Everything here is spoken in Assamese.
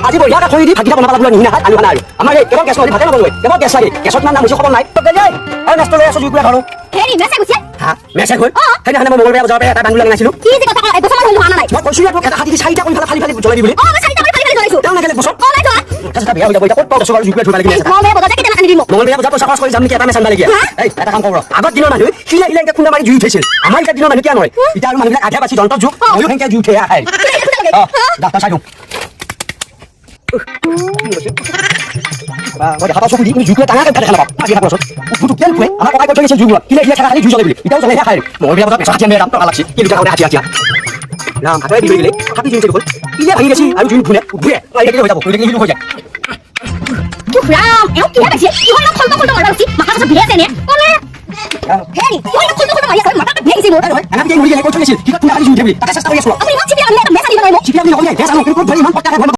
আজি বঢ়িয়াকৈ খৰি দি ভাতকেইটা বনাব লাগিব নিহিনা আলু খানা আৰু আমাৰ এই কেৱল গেছ নহ'লে ভাতে নবনায় কেৱল গেছ লাগে গেছত ইমান নাম হৈছে খবৰ নাই আৰু মেছটো লৈ আছোঁ জুইকুৰা ধৰোঁ হেৰি মেছে গৈছে হা মেছে গ'ল সেইদিনাখনে মই মঙলবাৰে বজাৰৰ পৰা এটা বাংগুলা আনিছিলোঁ কি যে কথা কয় এবছৰমান হ'ল হোৱা নাই মই কৈছোঁ তোক এটা কাটি চাৰিটা কৰি ফালি ফালি জ্বলাই দিবলৈ মই চাৰিটা কৰি ফালি জ্বলাইছোঁ তেওঁ নাগেলে বছৰ নাই যোৱা তাৰপিছত বেয়া হৈ যাব এতিয়া ক'ত পাওঁ গেছৰ আৰু জুইকুৰা ধৰিব লাগে মই বজাৰতে কেইটামান আনি দিম মঙলবাৰে বজাৰ পইচা খৰচ কৰি যাম নেকি এটা মেচ আনিব লাগে এই এটা কাম কৰোঁ আগত দিনৰ মানুহ শিলা শিলা খুন্দা মাৰি জুই উঠাইছিল আমাৰ এতিয়া দিনৰ মানুহ কিয় নহয় এতিয়া আৰু মানুহবিলাক আধা বাচি যন্ত্ৰৰ যুগ ময়ো সেনেকৈ জুই উঠে আহে ডাক্তৰ চাই দিওঁ মই দেখা পাইছোঁ তুমি জুইকুৰা ডাঙৰকৈ উঠাই দেখা নাপাওঁ আজি দেখা পাইছোঁ উঠোঁ কেন ফুৱে আমাৰ ককাই কৈ থৈ গৈছে জুইকুৰা কিলে কিলে থকা খালি জুই জ্বলাই বুলি এতিয়াও জ্বলাই খায় মঙলবাৰে বজাৰ পেছা হাতীয়া মেৰাম টকা লাগছে কিন্তু টকা হাতীয়া হাতীয়া ৰাম হাতৰে দি গ'লে হাতী জুই দেখোন কিলে ভাঙি গৈছে আৰু জুই নুঠুনে ঘূৰে হৈ যাব হৈ যায় ৰাম এওঁ কিহে পাইছে কিহৰ ইমান খল্ট খল্ট মাৰা উচিত মাথা চাথা ভিৰে আছে নে ক'লে হেৰি কিহৰ ইমান খল্ট খল্ট মাৰি আছে মাথাটো ভিৰিছে মোৰ এনাকে মৰি গ'লে কৈ থৈ গৈছিল কিবা তুমি খালি জুই উঠে বুলি তাকে চেষ্টা কৰি আছোঁ আপুনি ইমান চিপি আনিলে এটা মেছ আনিব নোৱাৰিব চিপি আপুনি নকৰিলে বেছ আনো কিন্তু ক'ত ধৰি ইমান পট্টাকে